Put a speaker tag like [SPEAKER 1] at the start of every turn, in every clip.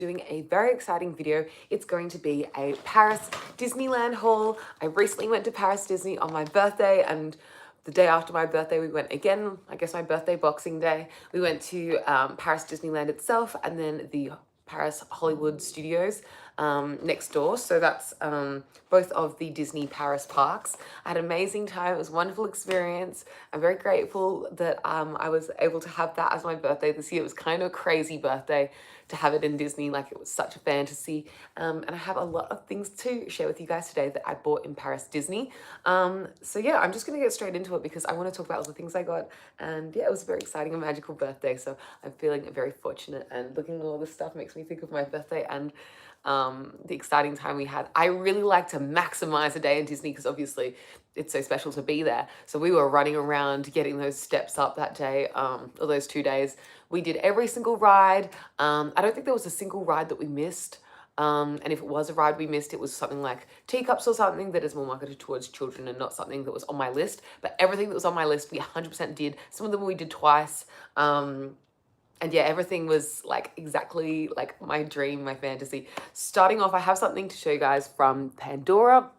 [SPEAKER 1] doing a very exciting video. It's going to be a Paris Disneyland haul. I recently went to Paris Disney on my birthday, and the day after my birthday we went again, I guess my birthday Boxing Day. We went to Paris Disneyland itself and then the Paris Hollywood Studios next door. So that's both of the Disney Paris parks. I had an amazing time. It was a wonderful experience. I'm very grateful that I was able to have that as my birthday this year. It was kind of a crazy birthday to have it in Disney. Like, it was such a fantasy. And I have a lot of things to share with you guys today that I bought in Paris Disney. So yeah, I'm just going to get straight into it because I want to talk about all the things I got. And yeah, it was a very exciting and magical birthday. So I'm feeling very fortunate, and looking at all this stuff makes me think of my birthday and the exciting time we had. I really like to maximize a day in Disney because obviously it's so special to be there. So we were running around getting those steps up that day, or those 2 days. We did every single ride. I don't think there was a single ride that we missed. And if it was a ride we missed, it was something like teacups or something that is more marketed towards children and not something that was on my list. But everything that was on my list, we 100% did. Some of them we did twice. And yeah, everything was like exactly like my dream, my fantasy. Starting off, I have something to show you guys from Pandora.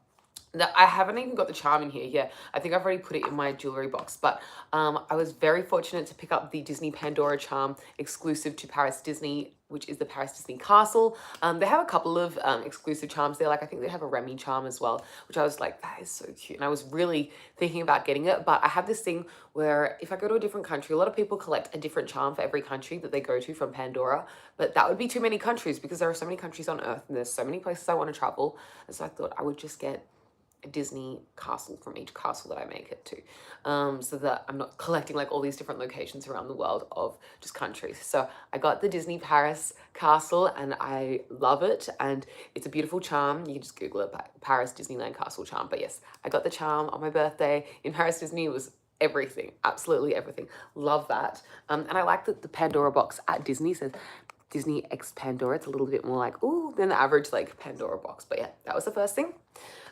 [SPEAKER 1] Now, I haven't even got the charm in here yet. I think I've already put it in my jewelry box, but I was very fortunate to pick up the Disney Pandora charm exclusive to Paris Disney, which is the Paris Disney Castle. They have a couple of exclusive charms there. Like, I think they have a Remy charm as well, which I was like, that is so cute. And I was really thinking about getting it, but I have this thing where if I go to a different country, a lot of people collect a different charm for every country that they go to from Pandora, but that would be too many countries because there are so many countries on Earth and there's so many places I want to travel. And so I thought I would just get a Disney castle from each castle that I make it to, so that I'm not collecting like all these different locations around the world of just countries. So I got the Disney Paris castle and I love it, and it's a beautiful charm. You can just Google it, Paris Disneyland castle charm. But yes, I got the charm on my birthday in Paris Disney. It was everything, absolutely everything. Love that. And I like that the Pandora box at Disney says Disney X Pandora. It's a little bit more like, ooh, than the average like Pandora box. But yeah, that was the first thing.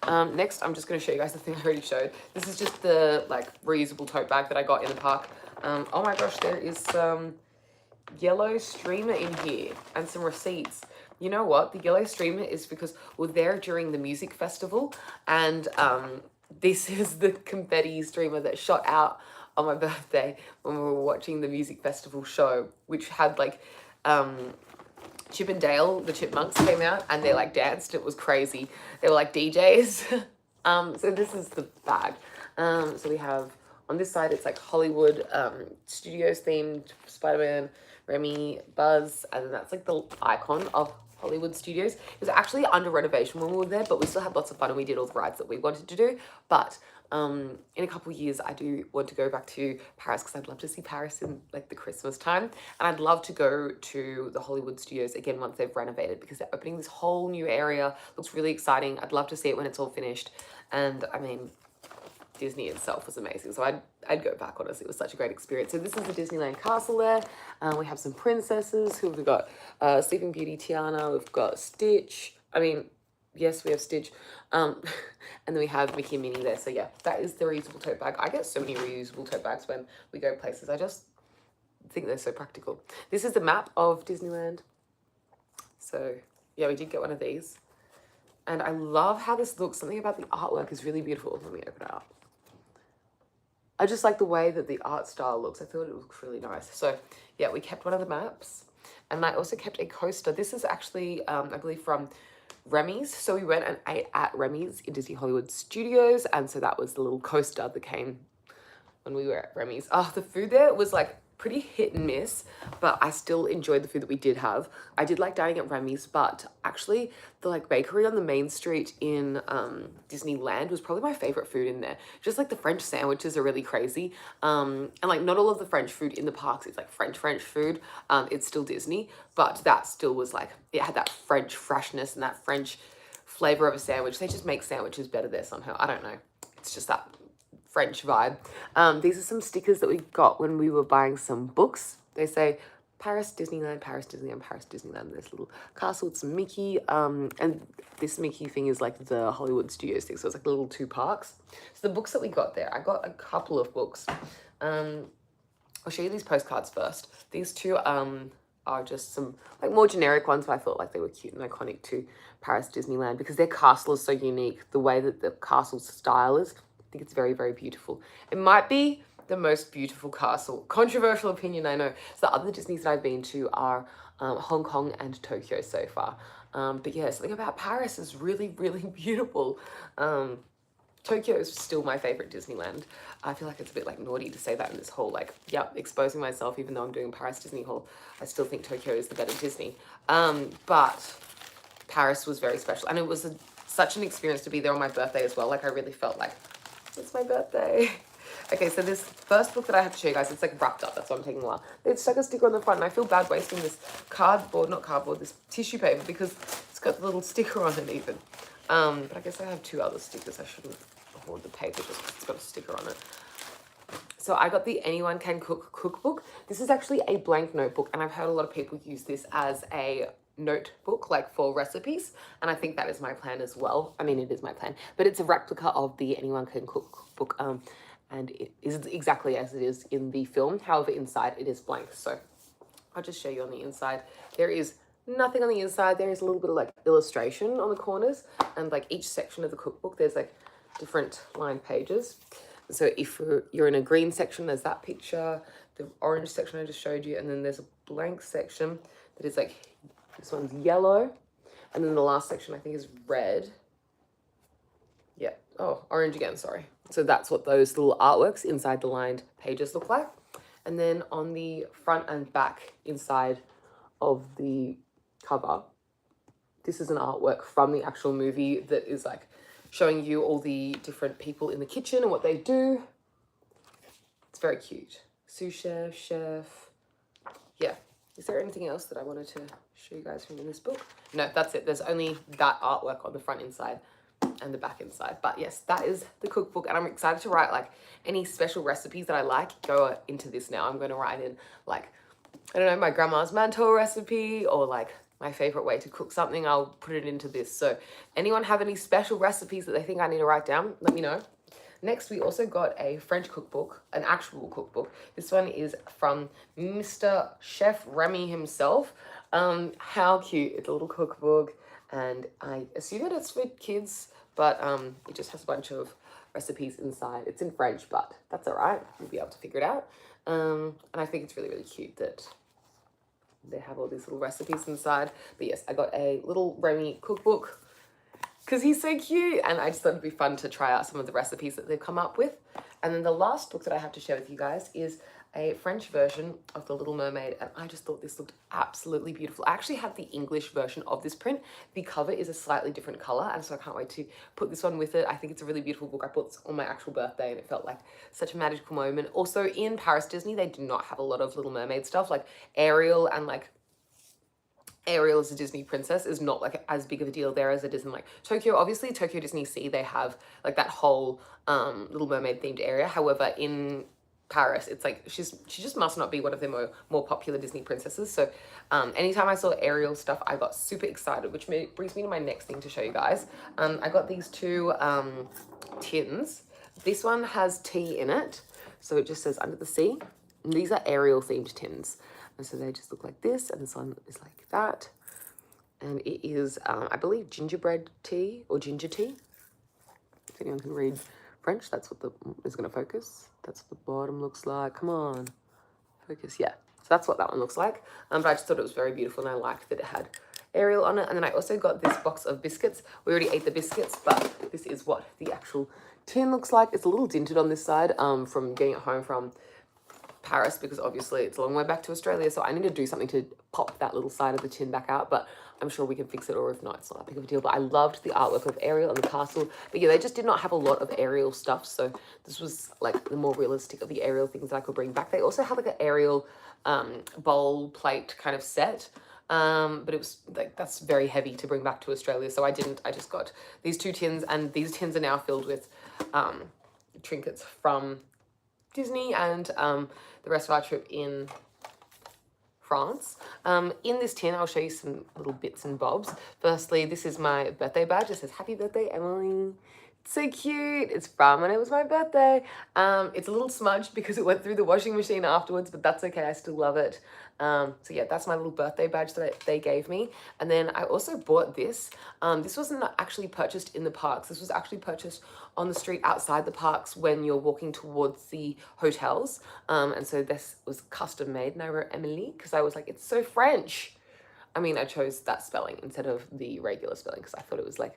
[SPEAKER 1] Next, I'm just going to show you guys the thing I already showed. This is just the like reusable tote bag that I got in the park. Oh my gosh, there is some yellow streamer in here and some receipts. You know what? The yellow streamer is because we're there during the music festival, and this is the confetti streamer that shot out on my birthday when we were watching the music festival show, which had like Chip and Dale, the chipmunks, came out and they like danced. It was crazy. They were like DJs. So this is the bag. So we have on this side, it's like Hollywood Studios themed, Spider-Man, Remy, Buzz, and then that's like the icon of Hollywood Studios. It was actually under renovation when we were there, but we still had lots of fun and we did all the rides that we wanted to do. But in a couple of years, I do want to go back to Paris because I'd love to see Paris in like the Christmas time. And I'd love to go to the Hollywood Studios again once they've renovated, because they're opening this whole new area. Looks really exciting. I'd love to see it when it's all finished. And I mean, Disney itself was amazing, so I'd go back, honestly. It was such a great experience. So this is the Disneyland castle there. We have some princesses who we've got Sleeping Beauty, Tiana, we've got Stitch. I mean, yes, we have Stitch. And then we have Mickey and Minnie there. So yeah, that is the reusable tote bag. I get so many reusable tote bags when we go places. I just think they're so practical. This is the map of Disneyland. So yeah, we did get one of these. And I love how this looks. Something about the artwork is really beautiful. Let me open it up. I just like the way that the art style looks. I thought it looks really nice. So yeah, we kept one of the maps, and I also kept a coaster. This is actually, I believe, from Remy's. So we went and ate at Remy's in Disney Hollywood Studios, and so that was the little coaster that came when we were at Remy's. Oh, the food there was like pretty hit and miss, but I still enjoyed the food that we did have. I did like dining at Remy's, but actually the like bakery on the main street in Disneyland was probably my favorite food in there. Just like the French sandwiches are really crazy. And like not all of the French food in the parks is like French food. It's still Disney, but that still was like, it had that French freshness and that French flavor of a sandwich. They just make sandwiches better there somehow. I don't know. It's just that French vibe. These are some stickers that we got when we were buying some books. They say Paris Disneyland, Paris Disneyland, Paris Disneyland. There's a little castle with some Mickey. And this Mickey thing is like the Hollywood Studios thing. So it's like the little two parks. So the books that we got there, I got a couple of books. I'll show you these postcards first. These two are just some like more generic ones, but I thought like they were cute and iconic to Paris Disneyland because their castle is so unique. The way that the castle's style is, I think it's very, very beautiful. It might be the most beautiful castle. Controversial opinion, I know. So the other Disneys that I've been to are Hong Kong and Tokyo so far. But yeah, something about Paris is really, really beautiful. Tokyo is still my favorite Disneyland. I feel like it's a bit like naughty to say that in this whole like, exposing myself even though I'm doing Paris Disney haul. I still think Tokyo is the better Disney. But Paris was very special and it was such an experience to be there on my birthday as well. Like I really felt like, it's my birthday. Okay, so this first book that I have to show you guys, it's like wrapped up. That's why I'm taking a while. They stuck a sticker on the front and I feel bad wasting this this tissue paper because it's got the little sticker on it even. But I guess I have two other stickers. I shouldn't hoard the paper just because it's got a sticker on it. So I got the Anyone Can Cook cookbook. This is actually a blank notebook and I've heard a lot of people use this as a notebook like for recipes, and I think that is my plan as well. I mean, it is my plan, but it's a replica of the Anyone Can Cook cookbook, and it is exactly as it is in the film. However, inside it is blank. So I'll just show you on the inside. There is nothing on the inside. There is a little bit of like illustration on the corners, and like each section of the cookbook there's like different lined pages. So if you're in a green section, there's that picture, the orange section I just showed you, and then there's a blank section that is like, this one's yellow, and then the last section I think is red. Yeah, oh, orange again, sorry. So that's what those little artworks inside the lined pages look like. And then on the front and back inside of the cover, this is an artwork from the actual movie that is like showing you all the different people in the kitchen and what they do. It's very cute. Sous chef, chef. Yeah. Is there anything else that I wanted to show you guys from in this book? No, that's it. There's only that artwork on the front inside and the back inside. But yes, that is the cookbook, and I'm excited to write like any special recipes that I like go into this now. I'm going to write in like, I don't know, my grandma's mantou recipe, or like my favorite way to cook something. I'll put it into this. So anyone have any special recipes that they think I need to write down, let me know. Next, we also got a French cookbook, an actual cookbook. This one is from Mr. Chef Remy himself. How cute. It's a little cookbook, and I assume that it's for kids, but it just has a bunch of recipes inside. It's in French, but that's all right. We'll be able to figure it out. And I think it's really, really cute that they have all these little recipes inside. But yes, I got a little Remy cookbook because he's so cute, and I just thought it'd be fun to try out some of the recipes that they've come up with. And then the last book that I have to share with you guys is a French version of The Little Mermaid, and I just thought this looked absolutely beautiful. I actually have the English version of this print. The cover is a slightly different color, and so I can't wait to put this one with it. I think it's a really beautiful book. I bought this on my actual birthday, and it felt like such a magical moment. Also, in Paris Disney, they do not have a lot of Little Mermaid stuff, like Ariel, and like Ariel as a Disney princess is not like as big of a deal there as it is in like Tokyo. Obviously, Tokyo Disney Sea, they have like that whole Little Mermaid themed area. However, in Paris, it's like she just must not be one of the more popular Disney princesses. So anytime I saw Ariel stuff, I got super excited, which brings me to my next thing to show you guys. I got these two tins. This one has tea in it, so it just says Under the Sea. And these are Ariel themed tins. And so they just look like this, and this one is like that. And it is, I believe, gingerbread tea or ginger tea. If anyone can read French, that's what is going to focus. That's what the bottom looks like. Come on, focus. Yeah, so that's what that one looks like. But I just thought it was very beautiful, and I liked that it had Ariel on it. And then I also got this box of biscuits. We already ate the biscuits, but this is what the actual tin looks like. It's a little dinted on this side from getting it home from Paris, because obviously it's a long way back to Australia, so I need to do something to pop that little side of the tin back out, but I'm sure we can fix it, or if not, it's not that big of a deal. But I loved the artwork of Ariel and the castle, but yeah, they just did not have a lot of Ariel stuff, so this was like the more realistic of the Ariel things that I could bring back. They also had like an Ariel bowl plate kind of set, but it was like, that's very heavy to bring back to Australia, so I just got these two tins, and these tins are now filled with trinkets from Disney and the rest of our trip in France. In this tin, I'll show you some little bits and bobs. Firstly, this is my birthday badge. It says, "Happy birthday, Emily." So cute. It's from when it was my birthday. It's a little smudged because it went through the washing machine afterwards, but that's okay. I still love it. So yeah, that's my little birthday badge that they gave me. And then I also bought this. This wasn't actually purchased in the parks. This was actually purchased on the street outside the parks when you're walking towards the hotels. And so this was custom made, and I wrote Emily because I was like, it's so French. I mean, I chose that spelling instead of the regular spelling because I thought it was like,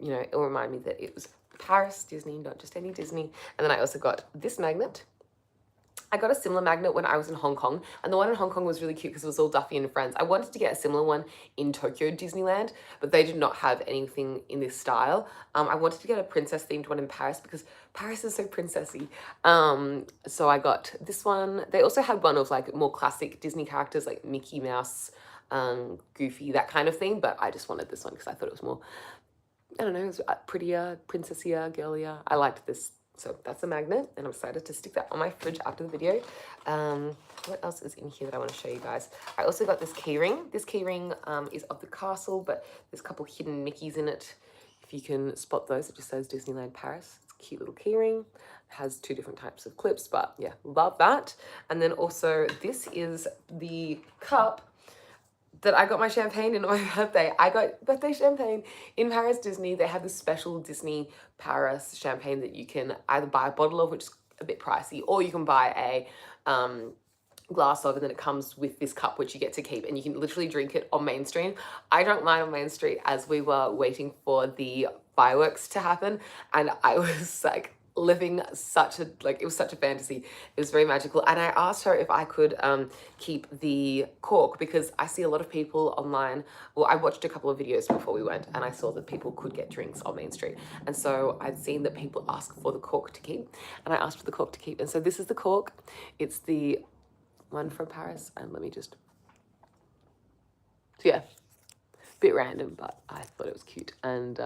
[SPEAKER 1] you know, it'll remind me that it was Paris Disney, not just any Disney. And then I also got this magnet. I got a similar magnet when I was in Hong Kong, and the one in Hong Kong was really cute because it was all Duffy and Friends. I wanted to get a similar one in Tokyo Disneyland, but they did not have anything in this style. I wanted to get a princess themed one in Paris because Paris is so princessy. So I got this one. They also had one of like more classic Disney characters like Mickey Mouse, Goofy, that kind of thing, but I just wanted this one because I thought it was more, I don't know, it was prettier, princessier, girlier. I liked this. So that's a magnet, and I'm excited to stick that on my fridge after the video. What else is in here that I want to show you guys? I also got this keyring. This keyring is of the castle, but there's a couple hidden Mickeys in it. If you can spot those, it just says Disneyland Paris. It's a cute little keyring. It has 2 different types of clips, but yeah, love that. And then also this is the cup that I got my champagne in on my birthday. I got birthday champagne in Paris Disney. They have this special Disney Paris champagne that you can either buy a bottle of, which is a bit pricey, or you can buy a glass of, and then it comes with this cup, which you get to keep, and you can literally drink it on Main Street. I drank mine on Main Street as we were waiting for the fireworks to happen, and I was like, living such a, like, it was such a fantasy. It was very magical. And I asked her if I could keep the cork because I see a lot of people online. Well, I watched a couple of videos before we went, and I saw that people could get drinks on Main Street. And so I'd seen that people ask for the cork to keep, and I asked for the cork to keep. And so this is the cork. It's the one from Paris. And let me just, so yeah, bit random, but I thought it was cute. And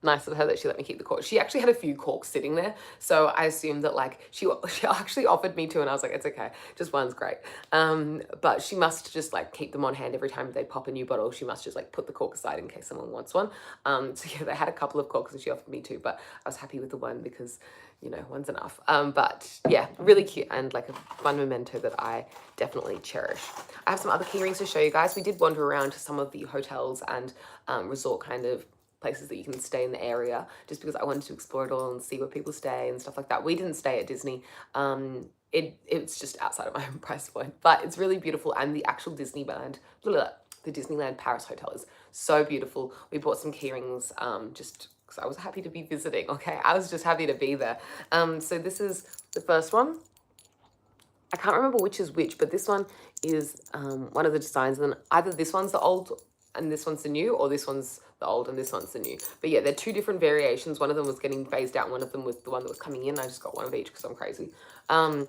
[SPEAKER 1] nice of her that she let me keep the cork. She actually had a few corks sitting there, so I assumed that like she actually offered me to, and I was like, it's okay, just one's great. But she must just like keep them on hand every time they pop a new bottle. She must just like put the cork aside in case someone wants one. So yeah, they had a couple of corks and she offered me 2, but I was happy with the one because, you know, one's enough. But yeah, really cute and like a fun memento that I definitely cherish. I have some other key rings to show you guys. We did wander around to some of the hotels and resort kind of places that you can stay in the area, just because I wanted to explore it all and see where people stay and stuff like that. We didn't stay at Disney. It's just outside of my own price point, but it's really beautiful. And the actual Disneyland, the Disneyland Paris hotel is so beautiful. We bought some key rings just because I was happy to be visiting. Okay, I was just happy to be there. So this is the first one. I can't remember which is which, but this one is one of the designs, and then either this one's the old and this one's the new, or this one's the old and this one's the new. But yeah, they're 2 different variations. One of them was getting phased out, and one of them was the one that was coming in. I just got one of each because I'm crazy. Let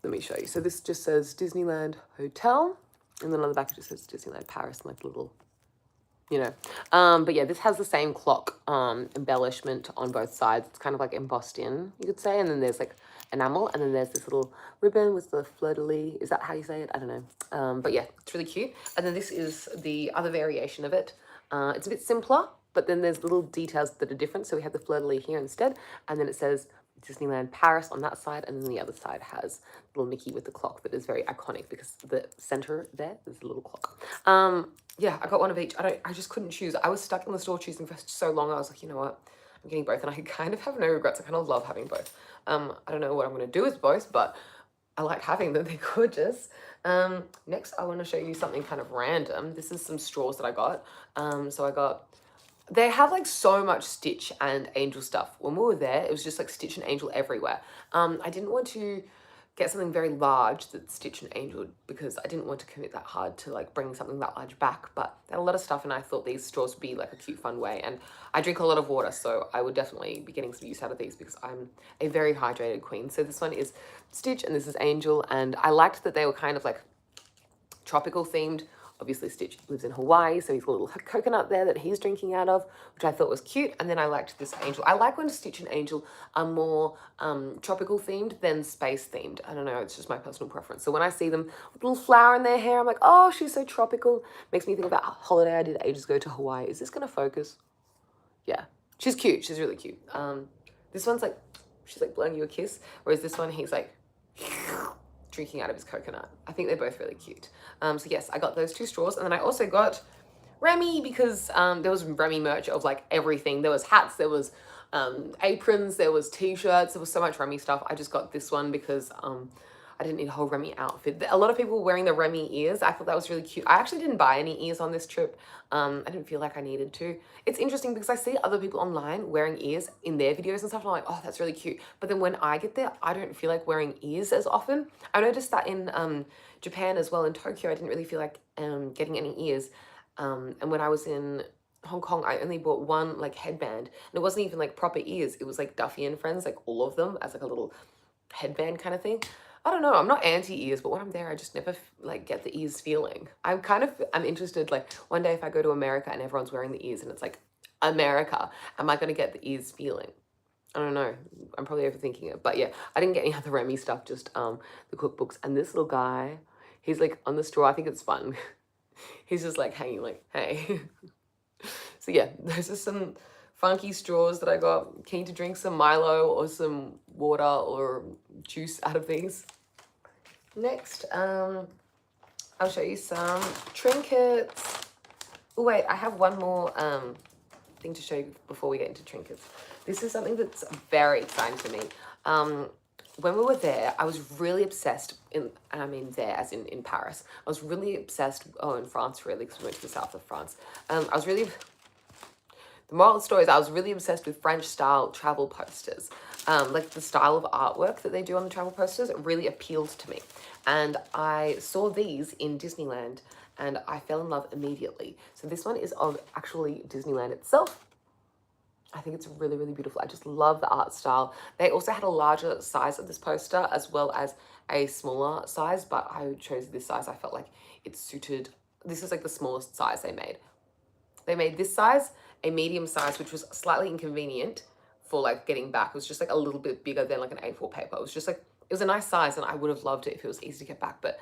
[SPEAKER 1] me show you. So this just says Disneyland Hotel, and then on the back it just says Disneyland Paris, and like little, you know. But yeah, this has the same clock embellishment on both sides. It's kind of like embossed in, you could say, and then there's like enamel, and then there's this little ribbon with the fleur-de-lis. Is that how you say it? I don't know. But yeah, it's really cute. And then this is the other variation of it. It's a bit simpler, but then there's little details that are different. So we have the fleur-de-lis here instead, and then it says Disneyland Paris on that side, and then the other side has little Mickey with the clock that is very iconic because the center there is a little clock. Yeah, I got one of each. I just couldn't choose. I was stuck in the store choosing for so long. I was like, you know what? I'm getting both, and I kind of have no regrets. I kind of love having both. I don't know what I'm going to do with both, but I like having them. They're gorgeous. Next, I want to show you something kind of random. This is some straws that I got. So I got, they have like so much Stitch and Angel stuff. When we were there, it was just like Stitch and Angel everywhere. I didn't want to get something very large that's Stitch and Angel because I didn't want to commit that hard to like bring something that large back, but they had a lot of stuff, and I thought these straws would be like a cute fun way. And I drink a lot of water, so I would definitely be getting some use out of these because I'm a very hydrated queen. So this one is Stitch and this is Angel, and I liked that they were kind of like tropical themed. Obviously Stitch lives in Hawaii, so he's got a little coconut there that he's drinking out of, which I thought was cute. And then I liked this Angel. I like when Stitch and Angel are more tropical themed than space themed. I don't know, it's just my personal preference. So when I see them with a little flower in their hair, I'm like, oh, she's so tropical. Makes me think about a holiday I did ages ago to Hawaii. Is this gonna focus? Yeah, She's cute. She's really cute. This one's like, she's like blowing you a kiss, whereas this one, he's like drinking out of his coconut. I think they're both really cute. So yes, I got those 2 straws, and then I also got Remy because there was Remy merch of like everything. There was hats, there was aprons, there was t-shirts, there was so much Remy stuff. I just got this one because I didn't need a whole Remy outfit. A lot of people were wearing the Remy ears. I thought that was really cute. I actually didn't buy any ears on this trip. I didn't feel like I needed to. It's interesting because I see other people online wearing ears in their videos and stuff, and I'm like, oh, that's really cute. But then when I get there, I don't feel like wearing ears as often. I noticed that in Japan as well, in Tokyo, I didn't really feel like getting any ears. And when I was in Hong Kong, I only bought one like headband, and it wasn't even like proper ears. It was like Duffy and Friends, like all of them as like a little headband kind of thing. I don't know, I'm not anti-ears, but when I'm there, I just never like get the ears feeling. I'm interested, like one day if I go to America and everyone's wearing the ears and it's like America, am I gonna get the ears feeling? I don't know, I'm probably overthinking it, but yeah, I didn't get any other Remy stuff, just the cookbooks. And this little guy, he's like on the straw. I think it's fun. He's just like hanging like, hey. So yeah, those are some funky straws that I got. Keen to drink some Milo or some water or juice out of these. Next, I'll show you some trinkets. Oh wait, I have one more thing to show you before we get into trinkets. This is something that's very exciting to me. When we were there, I was really obsessed there as in Paris. I was really obsessed, in France really, because we went to the south of France. The moral of the story is I was really obsessed with French style travel posters. Like the style of artwork that they do on the travel posters, it really appealed to me. And I saw these in Disneyland and I fell in love immediately. So this one is of actually Disneyland itself. I think it's really, really beautiful. I just love the art style. They also had a larger size of this poster as well as a smaller size, but I chose this size. I felt like it suited, this is like the smallest size they made. They made this size, a medium size, which was slightly inconvenient for like getting back. It was just like a little bit bigger than like an A4 paper. It was just like, it was a nice size and I would have loved it if it was easy to get back, but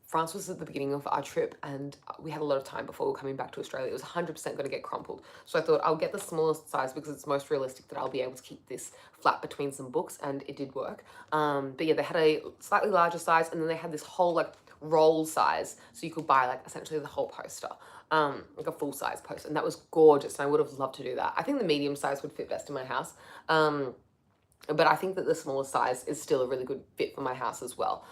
[SPEAKER 1] France was at the beginning of our trip and we had a lot of time before we were coming back to Australia. It was 100% going to get crumpled. So I thought I'll get the smallest size because it's most realistic that I'll be able to keep this flat between some books, and it did work. But yeah, they had a slightly larger size and then they had this whole like roll size. So you could buy like essentially the whole poster, like a full size poster. And that was gorgeous. And I would have loved to do that. I think the medium size would fit best in my house. But I think that the smaller size is still a really good fit for my house as well.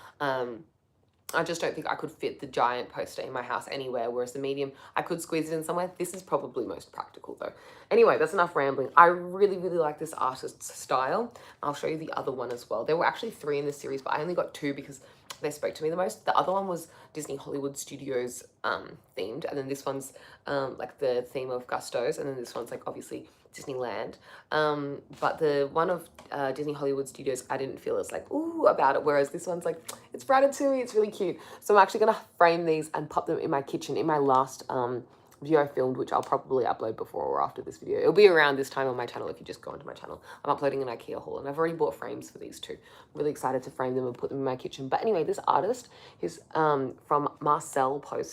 [SPEAKER 1] I just don't think I could fit the giant poster in my house anywhere, whereas the medium, I could squeeze it in somewhere. This is probably most practical though. Anyway, that's enough rambling. I really, really like this artist's style. I'll show you the other one as well. There were actually 3 in this series, but I only got 2 because they spoke to me the most. The other one was Disney Hollywood Studios themed, and then this one's like the theme of Gusto's, and then this one's like obviously Disneyland. But the one of Disney Hollywood Studios, I didn't feel as like, ooh, about it. Whereas this one's like, it's Ratatouille, it's really cute. So I'm actually gonna frame these and pop them in my kitchen in my last video I filmed, which I'll probably upload before or after this video. It'll be around this time on my channel if you just go onto my channel. I'm uploading an IKEA haul and I've already bought frames for these 2. I'm really excited to frame them and put them in my kitchen. But anyway, this artist is from Marcel Travel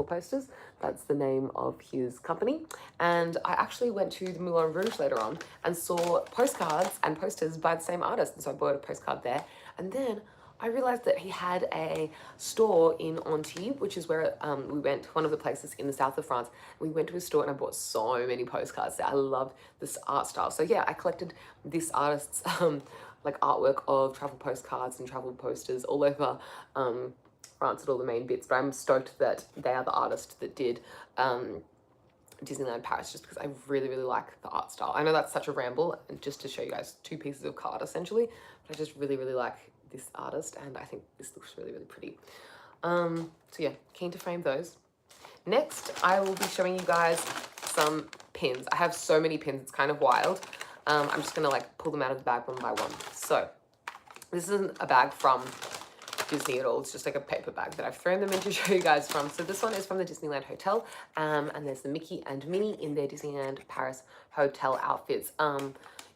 [SPEAKER 1] Posters. That's the name of his company. And I actually went to the Moulin Rouge later on and saw postcards and posters by the same artist. And so I bought a postcard there. And then I realized that he had a store in Antibes, which is where we went, one of the places in the south of France. We went to his store and I bought so many postcards there. I love this art style. So yeah, I collected this artist's like artwork of travel postcards and travel posters all over France at all the main bits. But I'm stoked that they are the artist that did Disneyland Paris, just because I really, really like the art style. I know that's such a ramble, and just to show you guys 2 pieces of card essentially, but I just really, really like this artist and I think this looks really, really pretty. So yeah, keen to frame those. Next, I will be showing you guys some pins. I have so many pins, it's kind of wild. I'm just gonna like pull them out of the bag one by one. So this isn't a bag from Disney at all, it's just like a paper bag that I've thrown them in to show you guys from. So this one is from the Disneyland Hotel, and there's the Mickey and Minnie in their Disneyland Paris hotel outfits.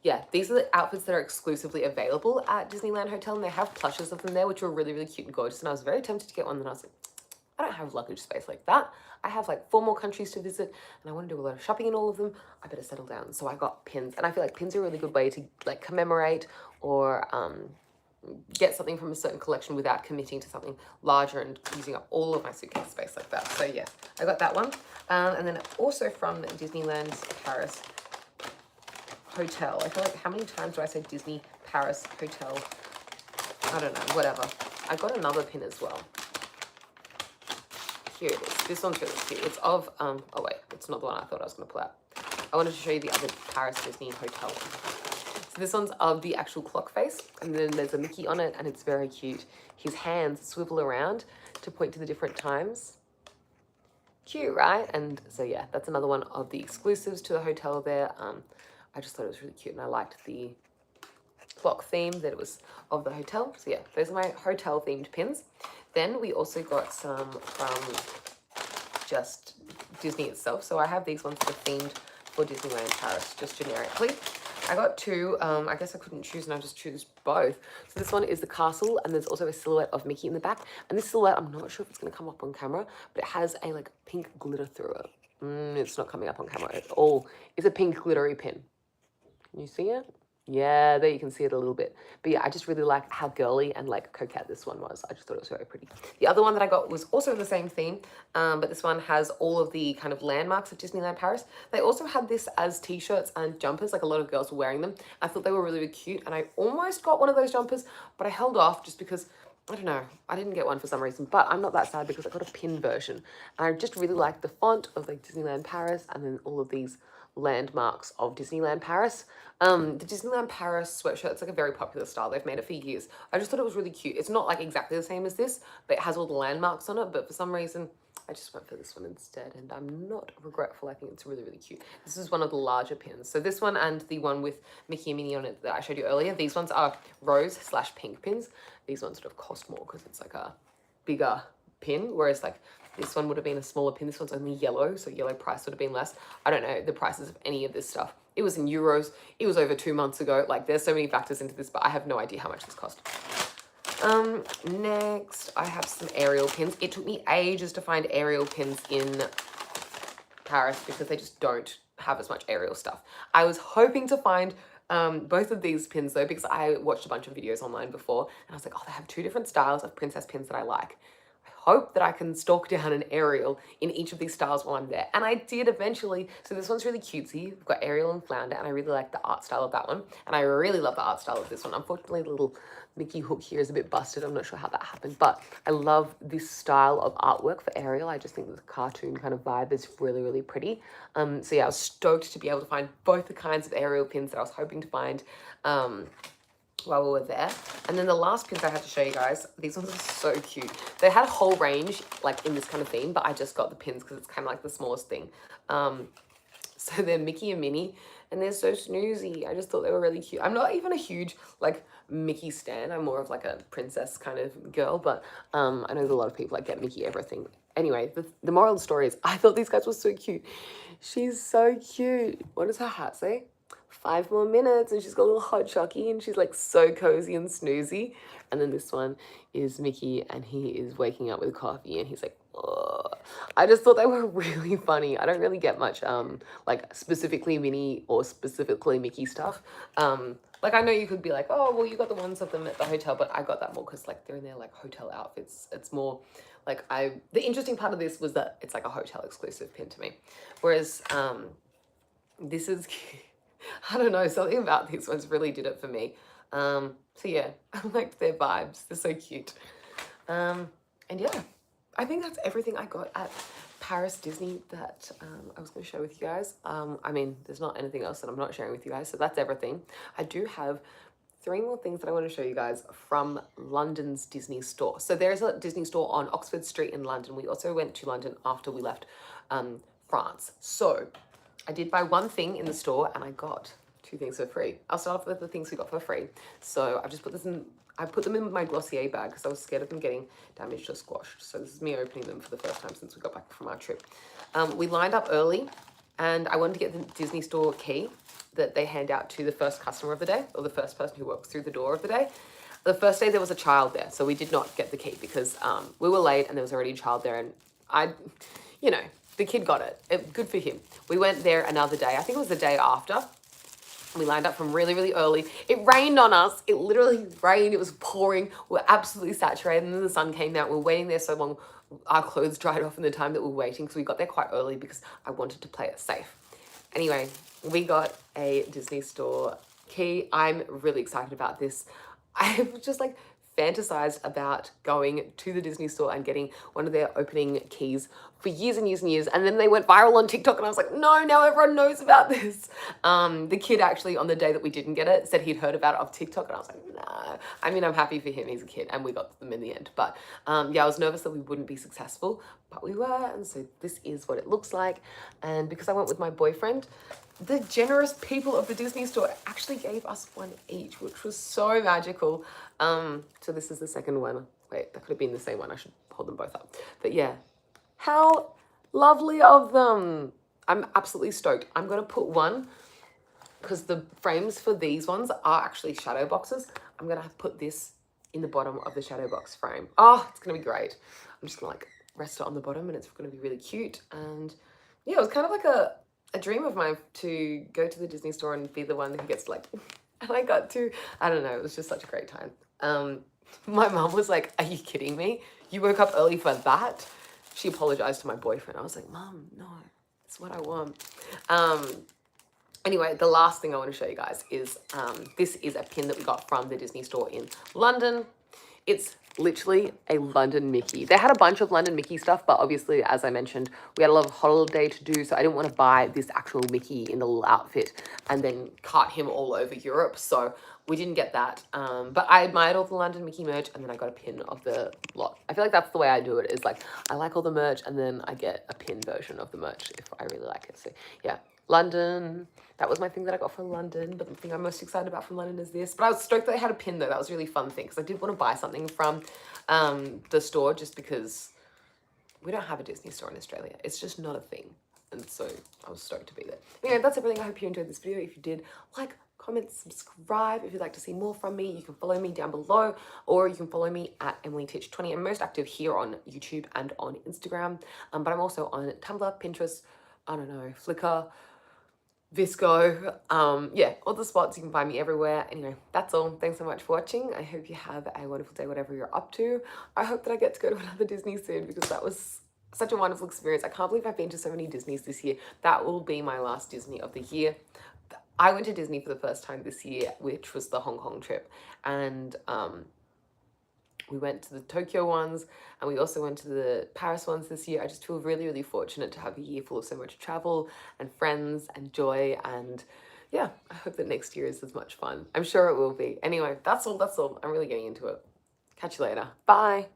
[SPEAKER 1] Yeah, these are the outfits that are exclusively available at Disneyland Hotel, and they have plushes of them there, which were really, really cute and gorgeous. And I was very tempted to get one, and I was like, I don't have luggage space like that. I have like 4 more countries to visit and I want to do a lot of shopping in all of them. I better settle down. So I got pins, and I feel like pins are a really good way to like commemorate or get something from a certain collection without committing to something larger and using up all of my suitcase space like that. So yeah, I got that one. And then also from Disneyland Paris Hotel. I feel like, how many times do I say Disney Paris Hotel? I don't know, whatever. I got another pin as well. Here it is. This one's really cute. It's of, oh wait, it's not the one I thought I was going to pull out. I wanted to show you the other Paris Disney Hotel one. So this one's of the actual clock face, and then there's a Mickey on it, and it's very cute. His hands swivel around to point to the different times. Cute, right? And so yeah, that's another one of the exclusives to the hotel there. I just thought it was really cute, and I liked the clock theme that it was of the hotel. So yeah, those are my hotel themed pins. Then we also got some from just Disney itself. So I have these ones that are themed for Disneyland Paris, just generically. I got 2, I guess I couldn't choose and I just choose both. So this one is the castle, and there's also a silhouette of Mickey in the back. And this silhouette, I'm not sure if it's gonna come up on camera, but it has a like pink glitter through it. It's not coming up on camera at all. It's a pink glittery pin. Can you see it? Yeah, there you can see it a little bit. But yeah, I just really like how girly and like coquette this one was. I just thought it was very pretty. The other one that I got was also the same theme, but this one has all of the kind of landmarks of Disneyland Paris. They also had this as t-shirts and jumpers, like a lot of girls were wearing them. I thought they were really, really cute, and I almost got one of those jumpers, but I held off just because, I don't know, I didn't get one for some reason, but I'm not that sad because I got a pin version. And I just really like the font of like Disneyland Paris and then all of these landmarks of Disneyland Paris. The Disneyland Paris sweatshirt, it's like a very popular style. They've made it for years. I just thought it was really cute. It's not like exactly the same as this, but it has all the landmarks on it. But for some reason, I just went for this one instead, and I'm not regretful. I think it's really, really cute. This is one of the larger pins. So this one and the one with Mickey and Minnie on it that I showed you earlier, these ones are rose/pink pins. These ones sort of cost more because it's like a bigger pin, whereas like this one would have been a smaller pin. This one's only yellow, so yellow price would have been less. I don't know the prices of any of this stuff. It was in euros. It was over 2 months ago. Like, there's so many factors into this, but I have no idea how much this cost. Next, I have some Ariel pins. It took me ages to find Ariel pins in Paris because they just don't have as much Ariel stuff. I was hoping to find both of these pins though, because I watched a bunch of videos online before, and I was like, oh, they have 2 different styles of princess pins that I like. Hope that I can stalk down an Ariel in each of these styles while I'm there. And I did eventually. So this one's really cutesy. We've got Ariel and Flounder, and I really like the art style of that one. And I really love the art style of this one. Unfortunately, the little Mickey hook here is a bit busted. I'm not sure how that happened, but I love this style of artwork for Ariel. I just think the cartoon kind of vibe is really, really pretty. So yeah, I was stoked to be able to find both the kinds of Ariel pins that I was hoping to find while we were there. And then the last pins I had to show you guys, these ones are so cute. They had a whole range like in this kind of theme, but I just got the pins because it's kind of like the smallest thing. So they're Mickey and Minnie, and they're so snoozy. I just thought they were really cute. I'm not even a huge like Mickey stan. I'm more of like a princess kind of girl, but I know there's a lot of people that get Mickey everything. Anyway, the moral of the story is I thought these guys were so cute. She's so cute. What does her hat say? 5 more minutes, and she's got a little hot chocky, and she's like so cozy and snoozy. And then this one is Mickey, and he is waking up with coffee, and he's like, oh. I just thought they were really funny. I don't really get much like specifically Minnie or specifically Mickey stuff. Like I know you could be like, oh well, you got the ones of them at the hotel, but I got that more because like they're in their like hotel outfits. It's more like the interesting part of this was that it's like a hotel exclusive pin to me, whereas this is I don't know, something about these ones really did it for me. So yeah, I liked their vibes. They're so cute. And yeah, I think that's everything I got at Paris Disney that I was going to share with you guys. I mean, there's not anything else that I'm not sharing with you guys, so that's everything. I do have 3 more things that I want to show you guys from London's Disney store. So there's a Disney store on Oxford Street in London. We also went to London after we left France. So I did buy 1 thing in the store and I got 2 things for free. I'll start off with the things we got for free. So I've just put this in, I put them in my Glossier bag because I was scared of them getting damaged or squashed. So this is me opening them for the first time since we got back from our trip. We lined up early and I wanted to get the Disney store key that they hand out to the first customer of the day, or the first person who walks through the door of the day. The first day there was a child there, so we did not get the key because we were late and there was already a child there, and you know, the kid got it. Good for him. We went there another day. I think it was the day after. We lined up from really, really early. It rained on us. It literally rained. It was pouring. We were absolutely saturated, and then the sun came out. We were waiting there so long. Our clothes dried off in the time that we were waiting, so we got there quite early because I wanted to play it safe. Anyway, we got a Disney Store key. I'm really excited about this. I was just like fantasized about going to the Disney Store and getting one of their opening keys for years and years and years. And then they went viral on TikTok, and I was like, no, now everyone knows about this. The kid actually, on the day that we didn't get it, said he'd heard about it off TikTok, and I was like, nah. I mean, I'm happy for him. He's a kid, and we got them in the end. But yeah, I was nervous that we wouldn't be successful, but we were. And so this is what it looks like. And because I went with my boyfriend, the generous people of the Disney Store actually gave us one each, which was so magical. So this is the second one. Wait, that could have been the same one. I should hold them both up. But yeah, how lovely of them. I'm absolutely stoked. I'm going to put one, because the frames for these ones are actually shadow boxes. I'm going to put this in the bottom of the shadow box frame. Oh, it's going to be great. I'm just going to like rest it on the bottom, and it's going to be really cute. And yeah, it was kind of like a dream of mine to go to the Disney Store and be the one who gets like, and I got to, I don't know, it was just such a great time. My mum was like, are you kidding me? You woke up early for that? She apologized to my boyfriend. I was like, Mum, no, it's what I want. Anyway, the last thing I want to show you guys is, this is a pin that we got from the Disney Store in London. It's literally a London Mickey. They had a bunch of London Mickey stuff, but obviously, as I mentioned, we had a lot of holiday to do, so I didn't want to buy this actual Mickey in the little outfit and then cart him all over Europe, so we didn't get that. But I admired all the London Mickey merch, and then I got a pin of the lot. I feel like that's the way I do it, is like, I like all the merch, and then I get a pin version of the merch if I really like it. So yeah, London. That was my thing that I got from London, but the thing I'm most excited about from London is this. But I was stoked that they had a pin, though. That was a really fun thing, because I did want to buy something from the store, just because we don't have a Disney Store in Australia. It's just not a thing. And so I was stoked to be there. Anyway, that's everything. I hope you enjoyed this video. If you did, like, comment, subscribe. If you'd like to see more from me, you can follow me down below, or you can follow me at EmilyTitch20. I'm most active here on YouTube and on Instagram, but I'm also on Tumblr, Pinterest, I don't know, Flickr, Visco, yeah, all the spots. You can find me everywhere. Anyway, that's all. Thanks so much for watching. I hope you have a wonderful day, whatever you're up to. I hope that I get to go to another Disney soon, because that was such a wonderful experience. I can't believe I've been to so many Disneys this year. That will be my last Disney of the year. I went to Disney for the first time this year, which was the Hong Kong trip. And we went to the Tokyo ones, and we also went to the Paris ones this year. I just feel really, really fortunate to have a year full of so much travel and friends and joy. And yeah, I hope that next year is as much fun. I'm sure it will be. Anyway, that's all. I'm really getting into it. Catch you later. Bye.